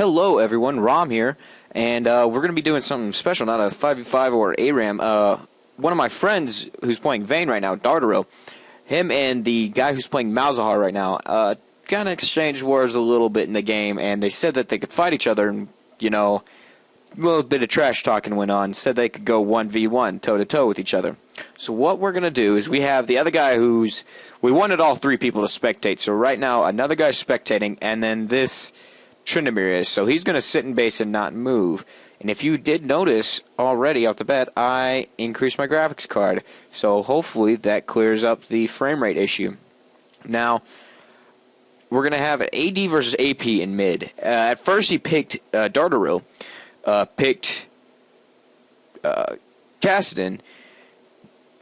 Hello everyone, Rom here, and we're going to be doing something special, not a 5v5 or ARAM. One of my friends who's playing Vayne right now, Dardaril, him and the guy who's playing Malzahar right now, kind of exchanged words a little bit in the game, and they said that they could fight each other, and, you know, a little bit of trash talking went on, said they could go 1v1, toe-to-toe with each other. So what we're going to do is we have the other guy we wanted all three people to spectate, so right now another guy's spectating, and then this Tryn is, so he's going to sit in base and not move. And if you did notice already off the bat, I increased my graphics card, so hopefully that clears up the frame rate issue. Now, we're going to have an AD versus AP in mid. At first he picked Dardaril, picked Cassidon,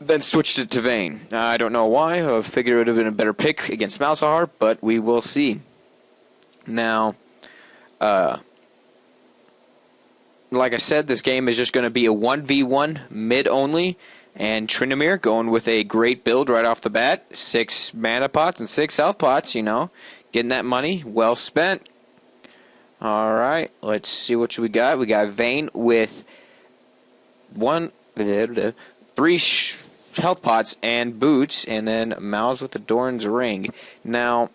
then switched it to Vayne. I don't know why. I figured it would have been a better pick against Malzahar, but we will see. Now, like I said, this game is just going to be a 1v1 mid only, and Tryn going with a great build right off the bat. 6 mana pots and 6 health pots, you know, getting that money well spent. Alright, let's see what we got. We got Vayne with 3 health pots and boots, and then Malz with the Doran's ring. Now,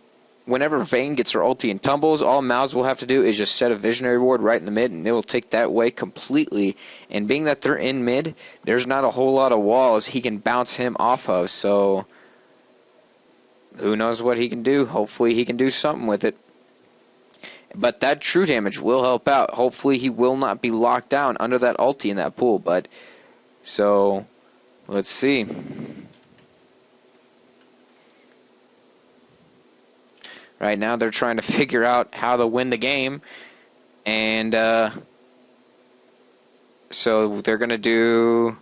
whenever Vayne gets her ulti and tumbles, all Malz will have to do is just set a visionary ward right in the mid, and it will take that away completely. And being that they're in mid, there's not a whole lot of walls he can bounce him off of, so who knows what he can do. Hopefully he can do something with it. But that true damage will help out. Hopefully he will not be locked down under that ulti in that pool. But so let's see. Right now they're trying to figure out how to win the game, and so they're going to do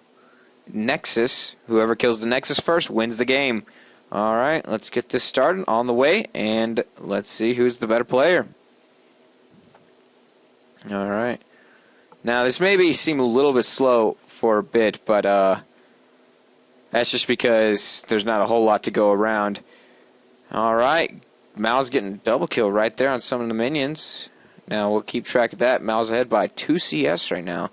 Nexus. Whoever kills the Nexus first wins the game. Alright, let's get this started on the way, and let's see who's the better player. Alright. Now this may seem a little bit slow for a bit, but that's just because there's not a whole lot to go around. Alright. Malz getting double kill right there on some of the minions. Now we'll keep track of that. Malz ahead by 2 CS right now.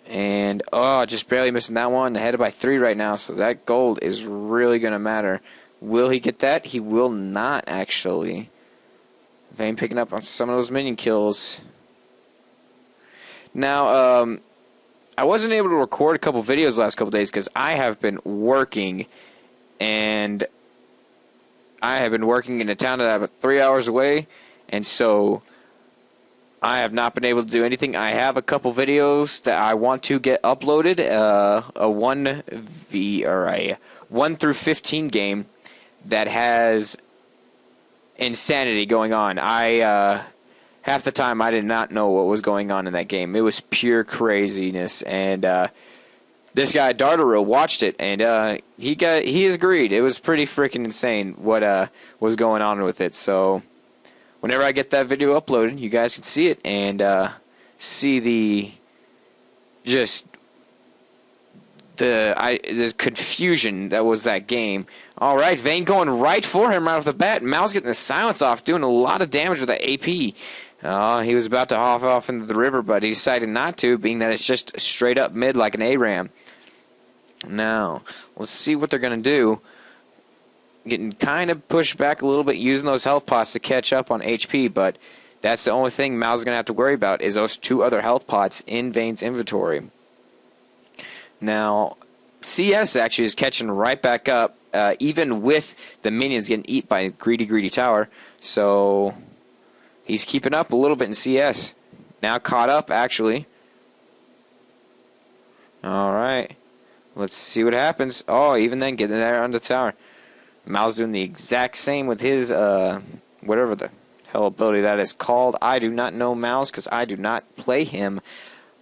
And, just barely missing that one. Ahead by 3 right now, so that gold is really going to matter. Will he get that? He will not, actually. Vayne picking up on some of those minion kills. Now, I wasn't able to record a couple videos the last couple days because I have been working, and I have been working in a town that I'm 3 hours away, and so I have not been able to do anything. I have a couple videos that I want to get uploaded, a 1 through 15 game that has insanity going on. Half the time I did not know what was going on in that game. It was pure craziness, and this guy Dardaril watched it, and he agreed. It was pretty freaking insane what was going on with it. So whenever I get that video uploaded, you guys can see it and see the confusion that was that game. All right, Vayne going right for him right off the bat. Malz getting the silence off, doing a lot of damage with that AP. He was about to off into the river, but he decided not to, being that it's just straight up mid like an ARAM. Now, let's see what they're going to do. Getting kind of pushed back a little bit, using those health pots to catch up on HP, but that's the only thing Malz is going to have to worry about is those 2 other health pots in Vayne's inventory. Now, CS actually is catching right back up, even with the minions getting eaten by Greedy Tower, so he's keeping up a little bit in CS. Now caught up, actually. Alright. Let's see what happens. Even then, getting there on the tower. Malz doing the exact same with his, whatever the hell ability that is called. I do not know Malz because I do not play him.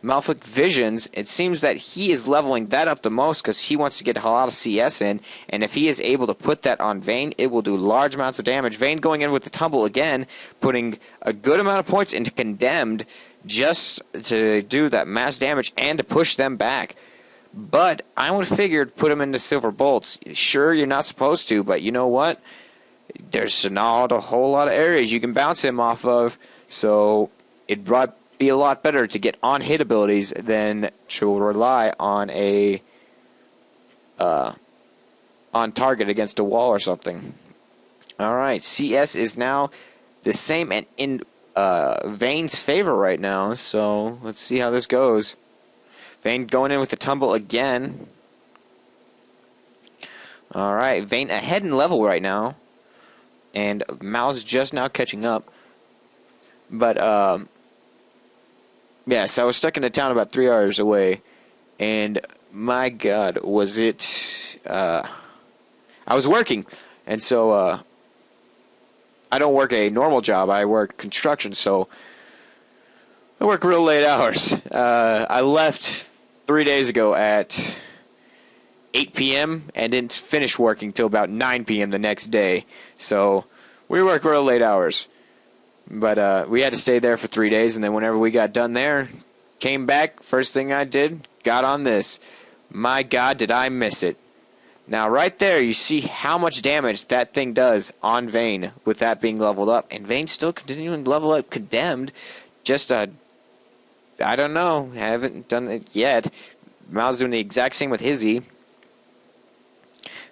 Malfic Visions, it seems that he is leveling that up the most because he wants to get a lot of CS in, and if he is able to put that on Vayne, it will do large amounts of damage. Vayne going in with the tumble again, putting a good amount of points into Condemned just to do that mass damage and to push them back. But I would have figured put him into Silver Bolts. Sure, you're not supposed to, but you know what? There's not a whole lot of areas you can bounce him off of. So it'd be a lot better to get on-hit abilities than to rely on a on target against a wall or something. Alright, CS is now the same and in Vayne's favor right now, so let's see how this goes. Vayne going in with the tumble again. Alright, Vayne ahead in level right now. And Malz just now catching up. But, yeah, so I was stuck in a town about 3 hours away. And, my God, was it... I was working. And so, I don't work a normal job. I work construction, so I work real late hours. I left 3 days ago at 8 p.m. and didn't finish working till about 9 p.m. the next day. So we work real late hours. But we had to stay there for 3 days, and then whenever we got done there, came back, first thing I did, got on this. My God, did I miss it. Now, right there, you see how much damage that thing does on Vayne with that being leveled up. And Vayne's still continuing to level up Condemned. Just, I don't know. Haven't done it yet. Malz doing the exact same with his E.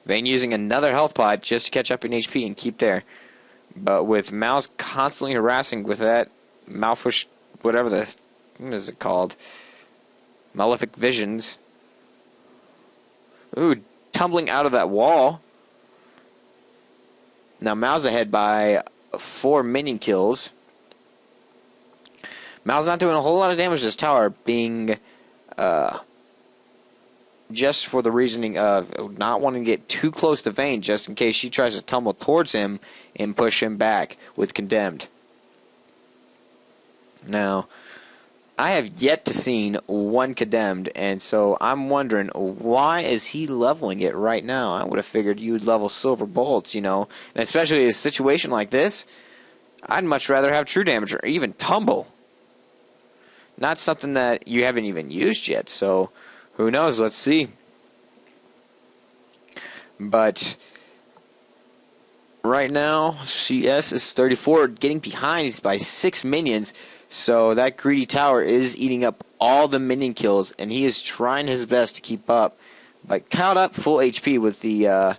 Vayne using another health pod just to catch up in HP and keep there. But with Malz constantly harassing with that Malfish, whatever what is it called? Malefic Visions. Ooh, tumbling out of that wall. Now Malz ahead by 4 minion kills. Malz not doing a whole lot of damage to this tower, being just for the reasoning of not wanting to get too close to Vayne, just in case she tries to tumble towards him and push him back with Condemned. Now, I have yet to seen one Condemned, and so I'm wondering, why is he leveling it right now? I would have figured you would level Silver Bolts, you know, and especially in a situation like this, I'd much rather have True Damage or even Tumble. Not something that you haven't even used yet, so who knows? Let's see. But right now, CS is 34, getting behind by 6 minions. So that greedy tower is eating up all the minion kills, and he is trying his best to keep up. But caught up full HP with the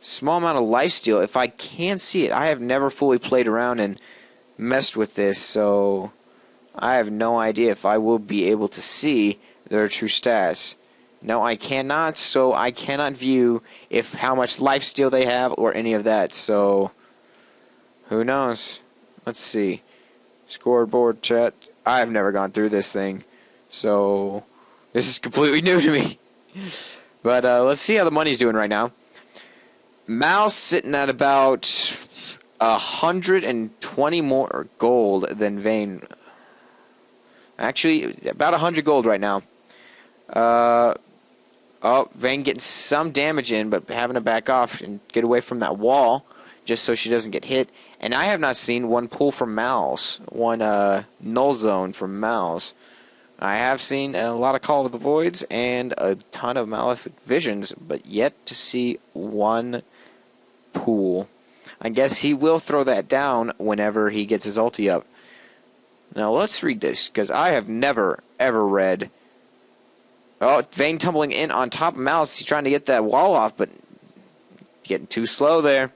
small amount of lifesteal. If I can see it, I have never fully played around and messed with this, so I have no idea if I will be able to see their true stats. No, I cannot, so I cannot view how much lifesteal they have or any of that, so who knows? Let's see. Scoreboard chat. I have never gone through this thing, so this is completely new to me. But let's see how the money's doing right now. Malz sitting at about 120 more gold than Vayne. Actually, about 100 gold right now. Vayne getting some damage in, but having to back off and get away from that wall just so she doesn't get hit. And I have not seen one pull from Malz, one null zone from Malz. I have seen a lot of Call of the Voids and a ton of Malefic Visions, but yet to see one pool. I guess he will throw that down whenever he gets his ulti up. Now let's read this, because I have never, ever read. Oh, Vayne tumbling in on top of Malz. He's trying to get that wall off, but getting too slow there.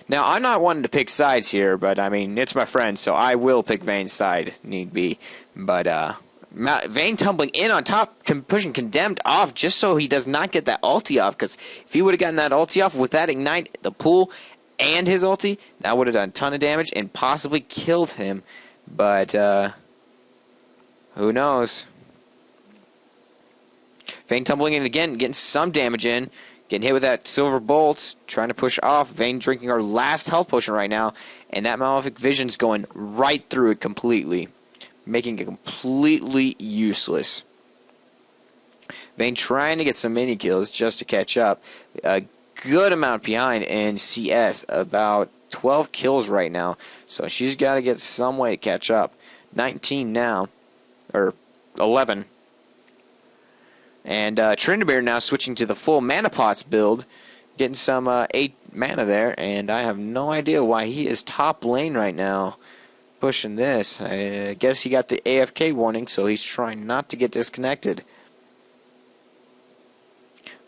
Now, I'm not wanting to pick sides here, but, I mean, it's my friend, so I will pick Vayne's side, need be. But, Vayne tumbling in on top, pushing Condemned off just so he does not get that ulti off, because if he would have gotten that ulti off with that Ignite, the pool, and his ulti, that would have done a ton of damage and possibly killed him. But, who knows? Vayne tumbling in again, getting some damage in. Getting hit with that Silver Bolt, trying to push off. Vayne drinking our last health potion right now. And that Malefic Vision's going right through it completely. Making it completely useless. Vayne trying to get some mini kills just to catch up. A good amount behind in CS. About 12 kills right now. So she's got to get some way to catch up. 19 now. Or 11. And Tryn now switching to the full Mana Pots build, getting some mana there, and I have no idea why he is top lane right now pushing this. I guess he got the AFK warning, so he's trying not to get disconnected.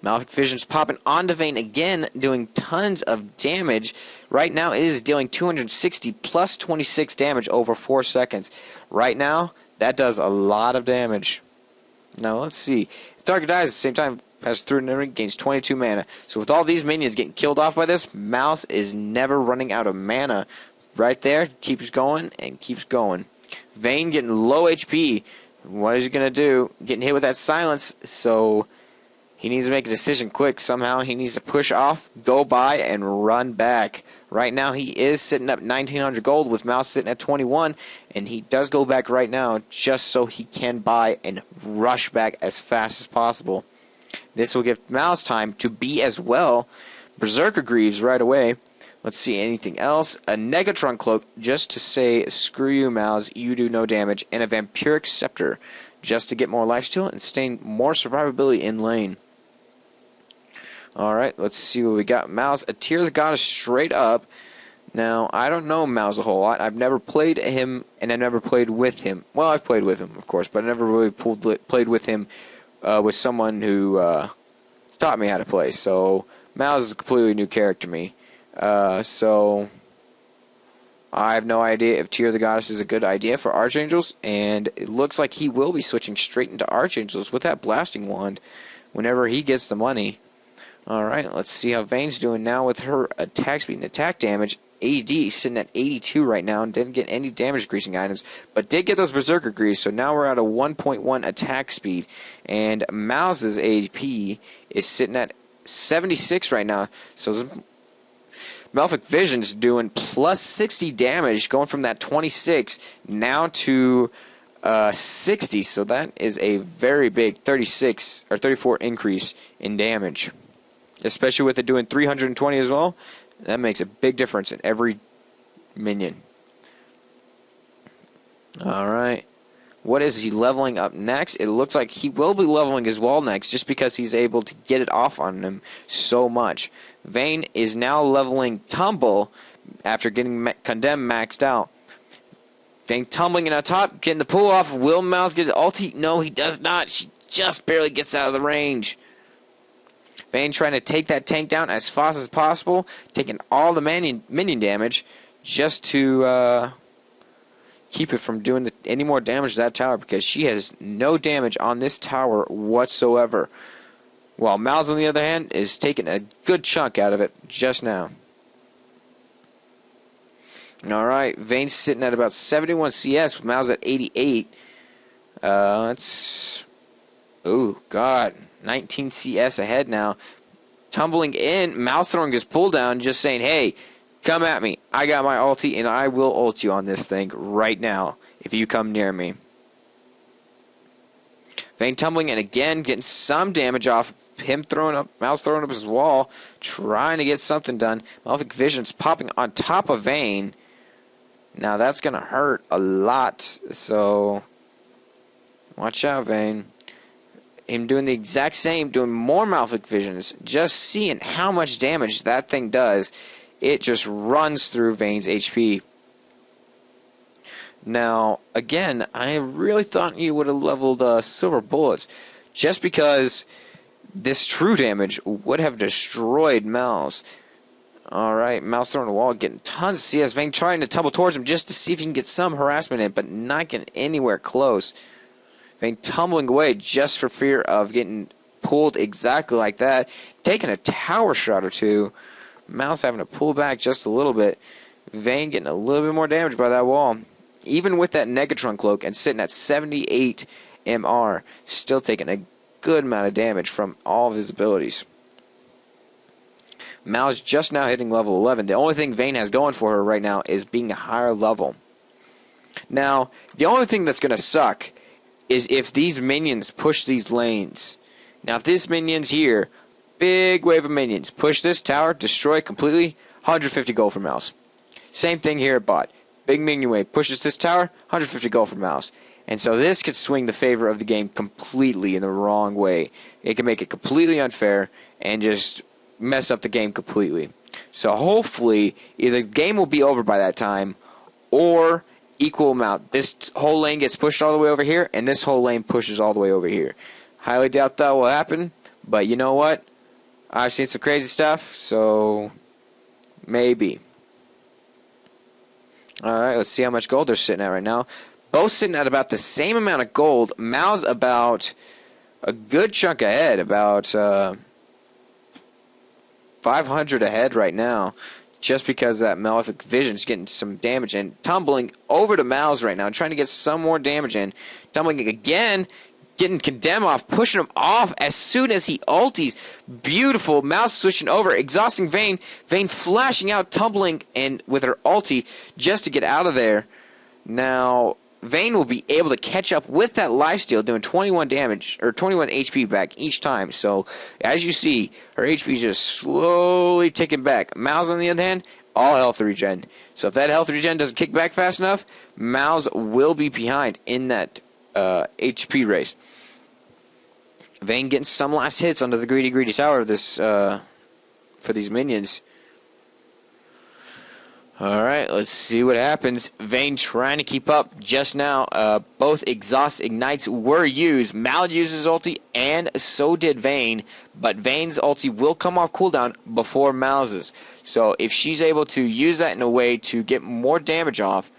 Malefic Vision's popping onto Vayne again, doing tons of damage. Right now, it is dealing 260 plus 26 damage over 4 seconds. Right now, that does a lot of damage. Now, let's see. If the target dies at the same time, passes through the ring, gains 22 mana. So with all these minions getting killed off by this, Malz is never running out of mana. Right there, keeps going and keeps going. Vayne getting low HP. What is he going to do? Getting hit with that silence, so he needs to make a decision quick. Somehow he needs to push off, go by, and run back. Right now he is sitting up 1,900 gold with Malz sitting at 21, and he does go back right now just so he can buy and rush back as fast as possible. This will give Malz time to be as well. Berserker Greaves right away. Let's see, anything else? A Negatron Cloak just to say, screw you Malz, you do no damage. And a Vampiric Scepter just to get more lifesteal and stay more survivability in lane. Alright, let's see what we got. Malz, a Tear of the Goddess straight up. Now, I don't know Malz a whole lot. I've never played him, and I never played with him. Well, I've played with him, of course, but I never really played with him with someone who taught me how to play. So, Malz is a completely new character to me. So, I have no idea if Tear of the Goddess is a good idea for Archangels, and it looks like he will be switching straight into Archangels with that Blasting Wand whenever he gets the money. Alright, let's see how Vayne's doing now with her attack speed and attack damage. AD sitting at 82 right now and didn't get any damage greasing items, but did get those Berserker Greaves, so now we're at a 1.1 attack speed. And Malz's AP is sitting at 76 right now, so Malefic Vision's doing plus 60 damage, going from that 26 now to 60, so that is a very big 36 or 34 increase in damage. Especially with it doing 320 as well, that makes a big difference in every minion. Alright. What is he leveling up next? It looks like he will be leveling his wall next just because he's able to get it off on him so much. Vayne is now leveling Tumble after getting Condemn maxed out. Vayne tumbling in on top, getting the pull off. Will Malz get the ulti? No, he does not. She just barely gets out of the range. Vayne trying to take that tank down as fast as possible, taking all the minion damage just to keep it from doing any more damage to that tower, because she has no damage on this tower whatsoever. While Malz, on the other hand, is taking a good chunk out of it just now. Alright, Vayne's sitting at about 71 CS with Malz at 88. Oh, God. 19 CS ahead now. Tumbling in, Malz throwing his pull down, just saying, hey, come at me. I got my ulti, and I will ult you on this thing right now if you come near me. Vayne tumbling in again, getting some damage off him, Malz throwing up his wall, trying to get something done. Malefic Vision's popping on top of Vayne. Now that's going to hurt a lot, so watch out, Vayne. Him doing the exact same, doing more Malefic Visions, just seeing how much damage that thing does. It just runs through Vayne's HP. Now, again, I really thought you would have leveled Silver Bullets, just because this true damage would have destroyed Malz. Alright, Malz throwing the wall, getting tons of CS. Vayne trying to tumble towards him just to see if he can get some harassment in, but not getting anywhere close. Vayne tumbling away just for fear of getting pulled exactly like that. Taking a tower shot or two. Malz having to pull back just a little bit. Vayne getting a little bit more damage by that wall. Even with that Negatron Cloak and sitting at 78 MR. Still taking a good amount of damage from all of his abilities. Malz just now hitting level 11. The only thing Vayne has going for her right now is being a higher level. Now, the only thing that's going to suck is if these minions push these lanes. Now, if these minions here, big wave of minions, push this tower, destroy it completely, 150 gold for Malz. Same thing here at bot. Big minion wave pushes this tower, 150 gold for Malz. And so this could swing the favor of the game completely in the wrong way. It can make it completely unfair and just mess up the game completely. So hopefully, either the game will be over by that time, or equal amount. This whole lane gets pushed all the way over here, and this whole lane pushes all the way over here. Highly doubt that will happen, but you know what? I've seen some crazy stuff, so maybe. Alright, let's see how much gold they're sitting at right now. Both sitting at about the same amount of gold. Malz about a good chunk ahead, about 500 ahead right now, just because that Malefic Vision's getting some damage in. Tumbling over to Malz right now, trying to get some more damage in. Tumbling again, getting Condemn off, pushing him off as soon as he ulties. Beautiful. Malz switching over, exhausting Vayne. Vayne flashing out, tumbling, and with her ulti just to get out of there. Now, Vayne will be able to catch up with that lifesteal, doing 21 damage, or 21 HP back each time. So, as you see, her HP is just slowly ticking back. Malz, on the other hand, all health regen. So if that health regen doesn't kick back fast enough, Malz will be behind in that HP race. Vayne getting some last hits under the greedy tower of this for these minions. Alright, let's see what happens. Vayne trying to keep up just now. Both exhaust ignites were used. Malz uses ulti, and so did Vayne. But Vayne's ulti will come off cooldown before Malz's. So if she's able to use that in a way to get more damage off,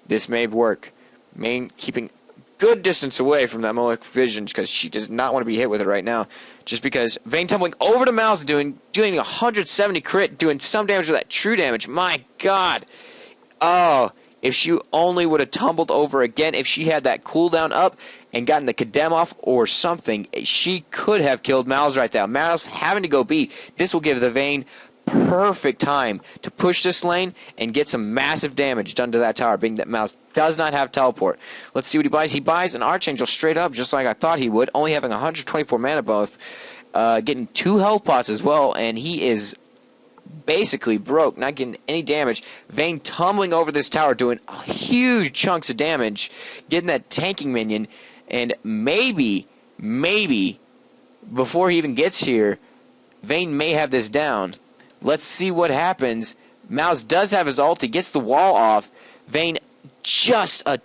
this may work. Vayne keeping good distance away from that Malefic Vision because she does not want to be hit with it right now. Just because Vayne tumbling over to Malz, doing 170 crit, doing some damage with that true damage. My God. Oh, if she only would have tumbled over again, if she had that cooldown up and gotten the Condemn off or something, she could have killed Malz right now. Malz having to go B. This will give the Vayne perfect time to push this lane and get some massive damage done to that tower, being that Malz does not have teleport. Let's see what he buys. He buys an Archangel straight up, just like I thought he would, only having 124 mana both, getting 2 health pots as well, and he is basically broke, not getting any damage. Vayne tumbling over this tower, doing huge chunks of damage, getting that tanking minion, and maybe, before he even gets here, Vayne may have this down. Let's see what happens. Malz does have his ulti, gets the wall off. Vayne just a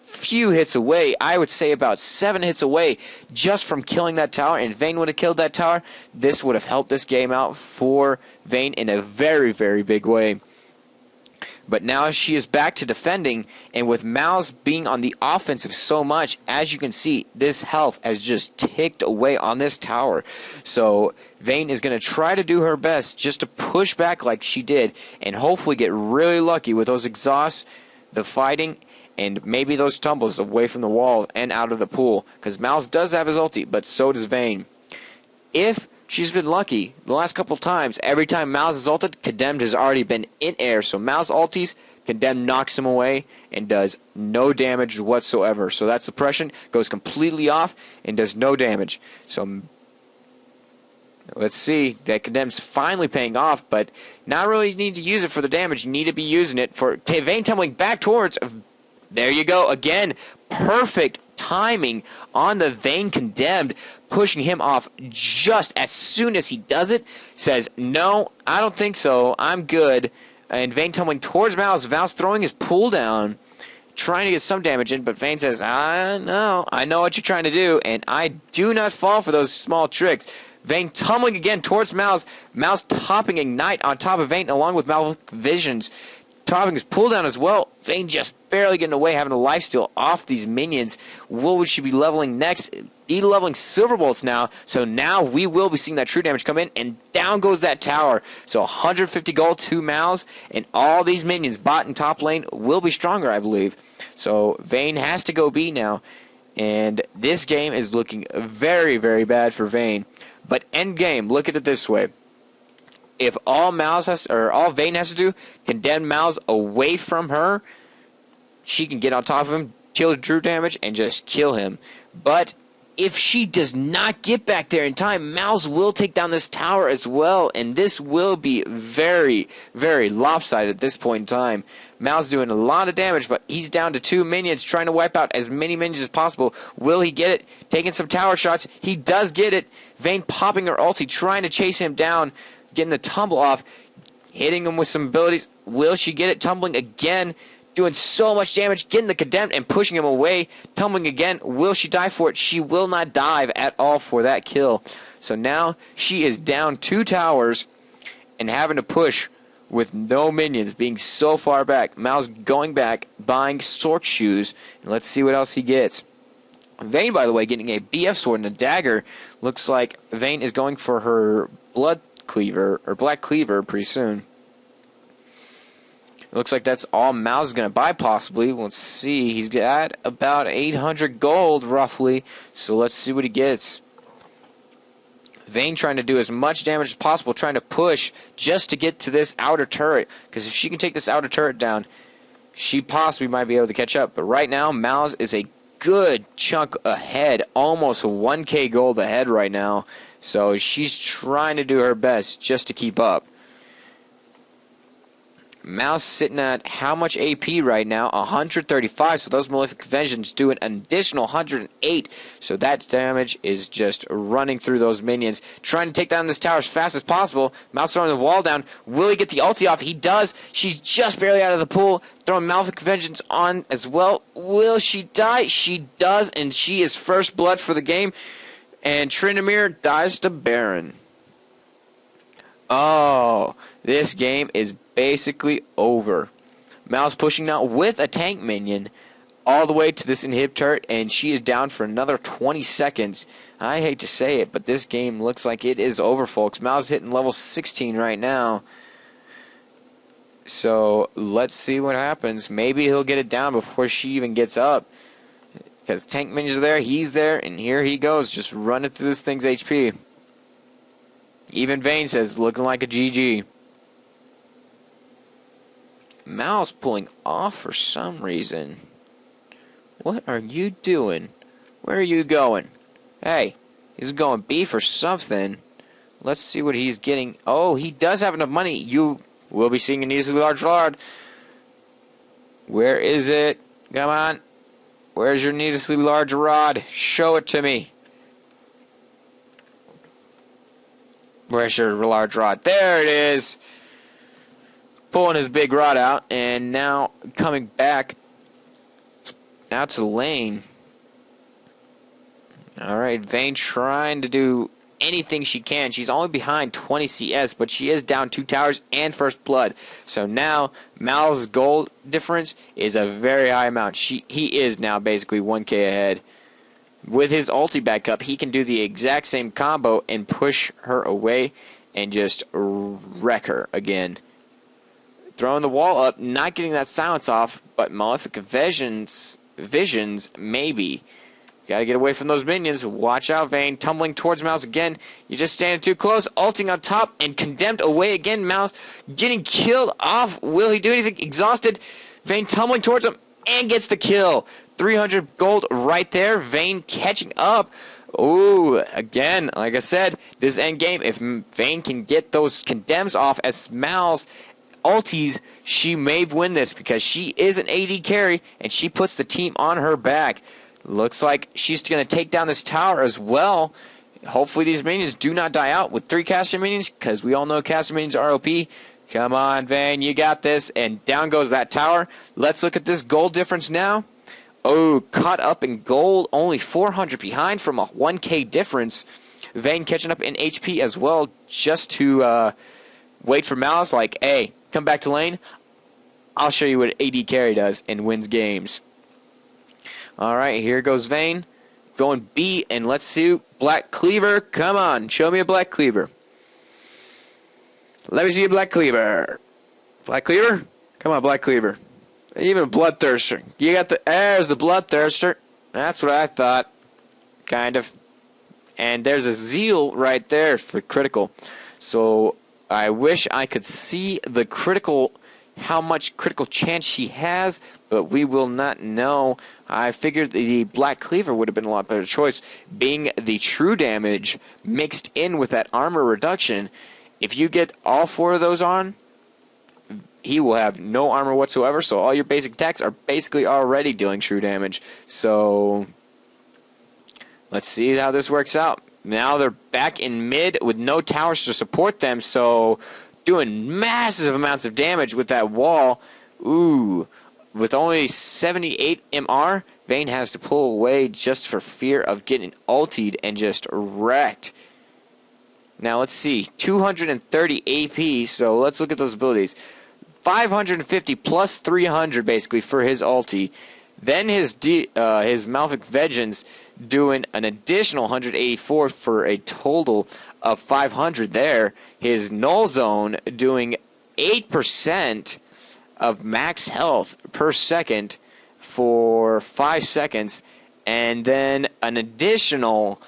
few hits away. I would say about 7 hits away just from killing that tower. And if Vayne would have killed that tower, this would have helped this game out for Vayne in a very, very big way. But now she is back to defending, and with Malz being on the offensive so much, as you can see, this health has just ticked away on this tower. So Vayne is going to try to do her best just to push back like she did, and hopefully get really lucky with those exhausts, the fighting, and maybe those tumbles away from the wall and out of the pool. Because Malz does have his ulti, but so does Vayne. If she's been lucky the last couple times, every time Malz is ulted, Condemned has already been in air. So Malz ultis, Condemned knocks him away and does no damage whatsoever. So that suppression goes completely off and does no damage. So let's see. That Condemned's finally paying off, but not really need to use it for the damage. You need to be using it for Vayne tumbling back towards. There you go. Again, perfect timing on the Vayne Condemned, pushing him off just as soon as he does it. Says, no, I don't think so. I'm good. And Vayne tumbling towards Malz. Malz throwing his pull down, trying to get some damage in, but Vayne says, I know what you're trying to do, and I do not fall for those small tricks. Vayne tumbling again towards Malz. Malz topping Ignite on top of Vayne, along with Malefic Visions, topping his pull down as well. Vayne just barely getting away, having a lifesteal off these minions. What would she be leveling next? Be leveling Silver Bolts now. So now we will be seeing that true damage come in, and down goes that tower. So 150 gold to Malz, and all these minions, bot and top lane, will be stronger, I believe. So Vayne has to go B now, and this game is looking very, very bad for Vayne. But end game, look at it this way. If all Vayne has to do, condemn Malz away from her, she can get on top of him, deal the true damage, and just kill him. But if she does not get back there in time, Malz will take down this tower as well, and this will be very, very lopsided at this point in time. Malz doing a lot of damage, but he's down to 2 minions, trying to wipe out as many minions as possible. Will he get it? Taking some tower shots. He does get it. Vayne popping her ulti, trying to chase him down, getting the tumble off. hitting him with some abilities. Will she get it? Tumbling again, doing so much damage, getting the condemned and pushing him away. Tumbling again. Will she die for it? She will not dive at all for that kill. So now she is down 2 towers and having to push with no minions, being so far back. Malz going back, buying Sork shoes, and let's see what else he gets. Vayne, by the way, getting a BF sword and a dagger. Looks like Vayne is going for her blood cleaver, or black cleaver, pretty soon. It looks like that's all Malz is going to buy, possibly. Let's see. He's got about 800 gold, roughly. So let's see what he gets. Vayne trying to do as much damage as possible, trying to push just to get to this outer turret. Because if she can take this outer turret down, she possibly might be able to catch up. But right now, Malz is a good chunk ahead, almost 1k gold ahead right now. So she's trying to do her best just to keep up. Malz sitting at how much AP right now? 135. So those Malefic Vengeance do an additional 108. So that damage is just running through those minions. Trying to take down this tower as fast as possible. Malz throwing the wall down. Will he get the ulti off? He does. She's just barely out of the pool. Throwing Malefic Vengeance on as well. Will she die? She does. And she is first blood for the game. And Tryn dies to Baron. Oh, this game is basically over. Malz pushing now with a tank minion all the way to this inhib turret, and she is down for another 20 seconds. I hate to say it, but this game looks like it is over, folks. Malz hitting level 16 right now. So let's see what happens. Maybe he'll get it down before she even gets up. Because tank minions are there, he's there, and here he goes, just running through this thing's HP. Even Vayne says, looking like a GG. Malz pulling off for some reason. What are you doing? Where are you going? Hey, he's going B for something. Let's see what he's getting. Oh, he does have enough money. You will be seeing an easily large rod. Where is it? Come on. Where's your needlessly large rod? Show it to me. Where's your large rod? There it is. Pulling his big rod out, and now coming back out to the lane. Alright, Vayne trying to do anything she can. She's only behind 20 CS, but she is down 2 towers and first blood. So now, Malz's gold difference is a very high amount. He is now basically 1k ahead. With his ulti back up, he can do the exact same combo and push her away and just wreck her again. Throwing the wall up, not getting that silence off, but Malefic Visions maybe. Gotta get away from those minions. Watch out, Vayne. Tumbling towards Malz again. You're just standing too close. Ulting on top and condemned away again. Malz getting killed off. Will he do anything? Exhausted. Vayne tumbling towards him and gets the kill. 300 gold right there. Vayne catching up. Ooh, again, like I said, this end game, if Vayne can get those condemns off as Malz ulties, she may win this because she is an AD carry and she puts the team on her back. Looks like she's going to take down this tower as well. Hopefully these minions do not die out with 3 caster minions, because we all know caster minions are OP. Come on, Vayne, you got this. And down goes that tower. Let's look at this gold difference now. Oh, caught up in gold, only 400 behind from a 1k difference. Vayne catching up in HP as well, just to wait for Malz, like, hey, come back to lane. I'll show you what AD carry does and wins games. Alright, here goes Vayne. Going B, and let's see. Black Cleaver, come on. Show me a Black Cleaver. Let me see a Black Cleaver. Black Cleaver? Come on, Black Cleaver. Even a Bloodthirster. You got the... There's the Bloodthirster. That's what I thought. Kind of. And there's a Zeal right there for critical. So, I wish I could see the critical... how much critical chance she has, but we will not know. I figured the Black Cleaver would have been a lot better choice, being the true damage mixed in with that armor reduction. If you get all 4 of those on, he will have no armor whatsoever, so all your basic attacks are basically already dealing true damage. So, let's see how this works out. Now they're back in mid with no towers to support them, so... doing massive amounts of damage with that wall. Ooh, with only 78 MR, Vayne has to pull away just for fear of getting ultied and just wrecked. Now let's see, 230 AP, so let's look at those abilities. 550 plus 300 basically for his ulti. Then his Malefic Vengeance doing an additional 184 for a total of 500 there. His Null Zone doing 8% of max health per second for 5 seconds. And then an additional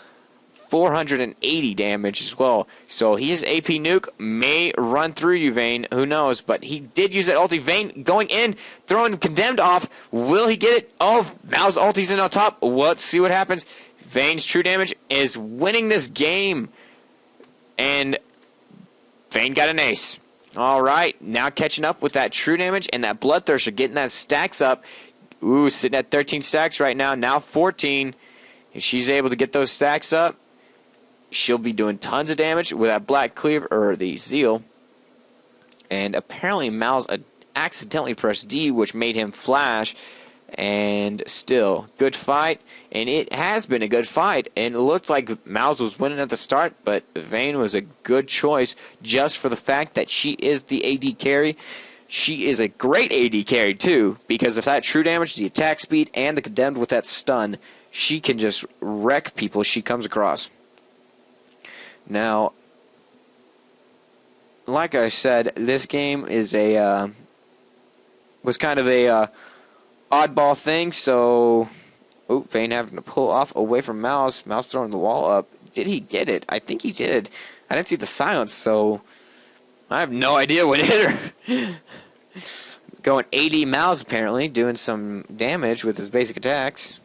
480 damage as well. So his AP nuke may run through you, Vayne. Who knows? But he did use that ulti. Vayne going in, throwing Condemned off. Will he get it? Oh, Malz ulti's in on top. Let's see what happens. Vayne's true damage is winning this game. And Vayne got an ace. All right, now catching up with that true damage and that Bloodthirster, getting that stacks up. Ooh, sitting at 13 stacks right now. Now 14. If she's able to get those stacks up, she'll be doing tons of damage with that Black Cleaver, or the Zeal. And apparently Malz accidentally pressed D, which made him flash. And still, good fight. And it has been a good fight. And it looked like Malz was winning at the start, but Vayne was a good choice just for the fact that she is the AD carry. She is a great AD carry, too, because of that true damage, the attack speed, and the Condemned with that stun. She can just wreck people she comes across. Now, like I said, this game is was kind of a oddball thing. So, Vayne having to pull off away from Malz. Malz throwing the wall up. Did he get it? I think he did. I didn't see the silence, so I have no idea what hit her. Going AD Malz apparently, doing some damage with his basic attacks.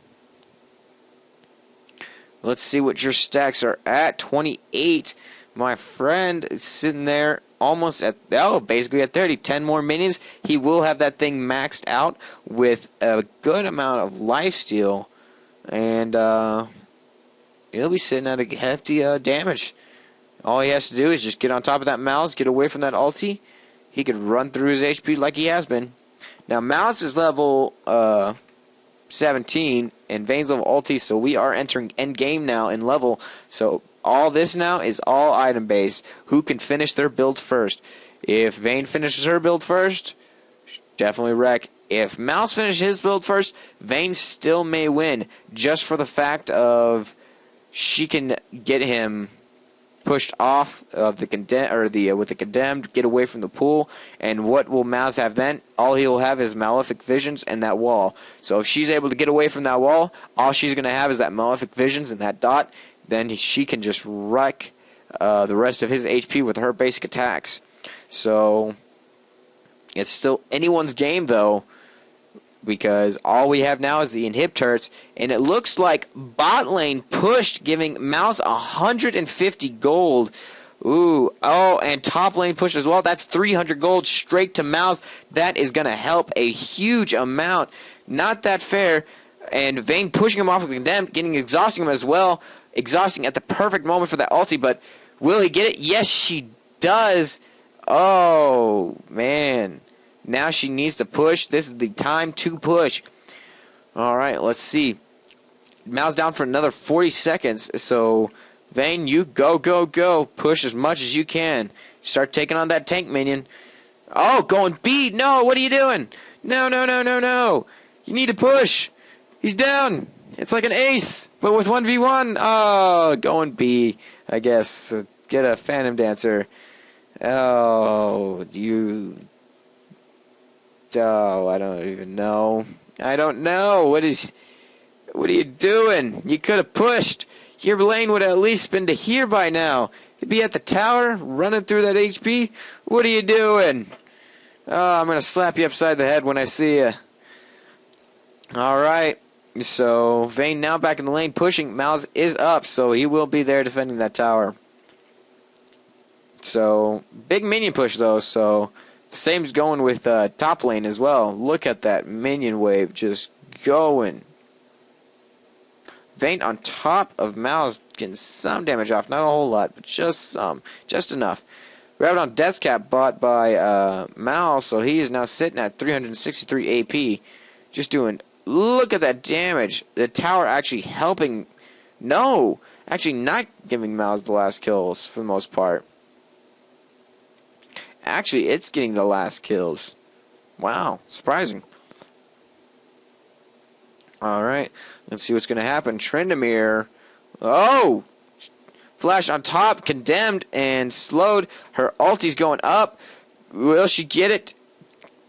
Let's see what your stacks are at. 28. My friend is sitting there almost at, basically at 30. 10 more minions. He will have that thing maxed out with a good amount of lifesteal. And he'll be sitting at a hefty damage. All he has to do is just get on top of that Malz, get away from that ulti. He could run through his HP like he has been. Now, Malz is level 17, and Vayne's level ulti, so we are entering end game now in level. So all this now is all item based. Who can finish their build first? If Vayne finishes her build first, definitely wreck. If Malz finishes his build first, Vayne still may win, just for the fact of she can get him pushed off of the with the Condemned, get away from the pool. And what will Malz have then? All he will have is Malefic Visions and that wall. So if she's able to get away from that wall, all she's going to have is that Malefic Visions and that dot. Then she can just wreck the rest of his HP with her basic attacks. So it's still anyone's game, though, because all we have now is the inhib turrets, and it looks like bot lane pushed, giving Malz 150 gold. Ooh, oh, and top lane pushed as well. That's 300 gold straight to Malz. That is going to help a huge amount. Not that fair. And Vayne pushing him off of Condemned, exhausting him as well. Exhausting at the perfect moment for that ulti, but will he get it? Yes, she does. Oh, man. Now she needs to push. This is the time to push. All right, let's see. Malz down for another 40 seconds. So, Vayne, you go, go, go. Push as much as you can. Start taking on that tank minion. Oh, going B. No, what are you doing? No, no, no, no, no. You need to push. He's down. It's like an ace, but with 1v1. Oh, going B, I guess. Get a Phantom Dancer. Oh, Oh, I don't even know. I don't know. What are you doing? You could have pushed. Your lane would have at least been to here by now. You'd be at the tower, running through that HP. What are you doing? Oh, I'm going to slap you upside the head when I see you. All right. So, Vayne now back in the lane, pushing. Malz is up, so he will be there defending that tower. So, big minion push, though, so the same's going with top lane as well. Look at that minion wave just going. Vayne on top of Malz getting some damage off. Not a whole lot, but just some. Just enough. We have it on Death Cap bought by Malz, so he is now sitting at 363 AP. Just doing, look at that damage. The tower actually helping, no, actually not giving Malz the last kills for the most part. Actually, it's getting the last kills. Wow, surprising. Alright, let's see what's going to happen. Tryn, oh! Flash on top, condemned and slowed. Her ulti's going up. Will she get it?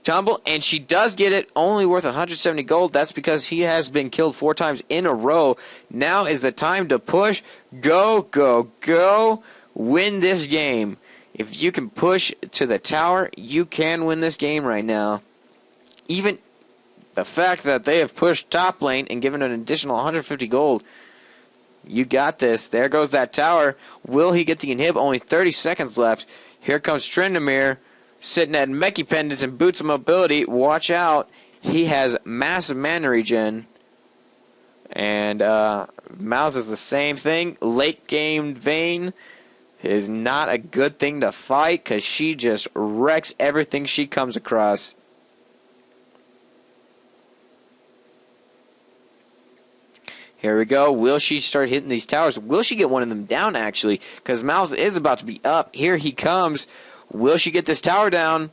Tumble, and she does get it. Only worth 170 gold. That's because he has been killed 4 times in a row. Now is the time to push. Go, go, go. Win this game. If you can push to the tower, you can win this game right now. Even the fact that they have pushed top lane and given an additional 150 gold. You got this. There goes that tower. Will he get the inhib? Only 30 seconds left. Here comes Tryn, sitting at Meki Pendants and Boots of Mobility. Watch out. He has massive mana regen. And Malz is the same thing. Late game Vayne is not a good thing to fight because she just wrecks everything she comes across. Here we go. Will she start hitting these towers? Will she get one of them down, actually? Because Malz is about to be up. Here he comes. Will she get this tower down?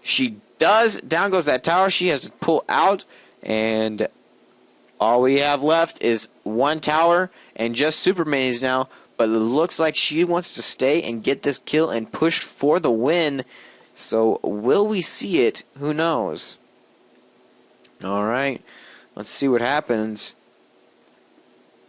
She does. Down goes that tower. She has to pull out. And all we have left is one tower and just super minis now. But it looks like she wants to stay and get this kill and push for the win. So will we see it? Who knows? Alright. Let's see what happens.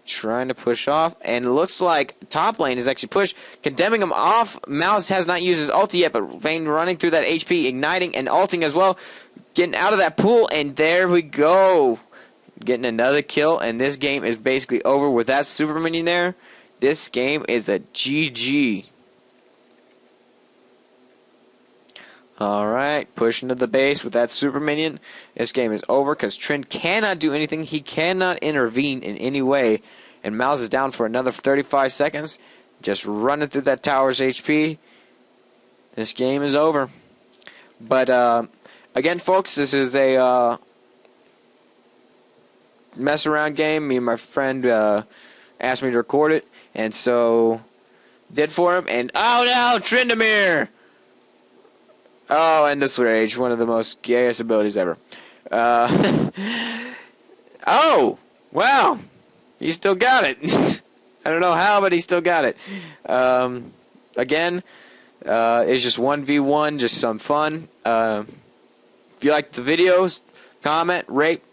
Trying to push off. And it looks like top lane is actually pushed. Condemning him off. Malz has not used his ulti yet, but Vayne running through that HP, igniting and ulting as well. Getting out of that pool, and there we go. Getting another kill, and this game is basically over with that super minion there. This game is a GG. Alright, pushing to the base with that super minion. This game is over because Tryn cannot do anything. He cannot intervene in any way. And Malz is down for another 35 seconds. Just running through that tower's HP. This game is over. But, again, folks, this is a mess around game. Me and my friend asked me to record it. And so, did for him. And, oh no, Tryn! Oh, Endless Rage, one of the most gayest abilities ever. Oh, wow. He still got it. I don't know how, but he still got it. Again, it's just 1v1, just some fun. If you like the videos, comment, rate,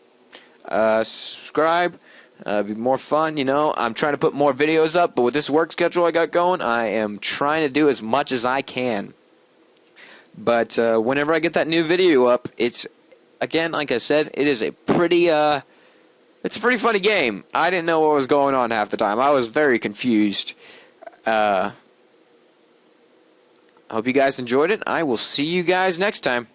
subscribe. Be more fun, you know. I'm trying to put more videos up, but with this work schedule I got going, I am trying to do as much as I can. But whenever I get that new video up, it's, again, like I said, it is a pretty, it's a pretty funny game. I didn't know what was going on half the time. I was very confused. I hope you guys enjoyed it. I will see you guys next time.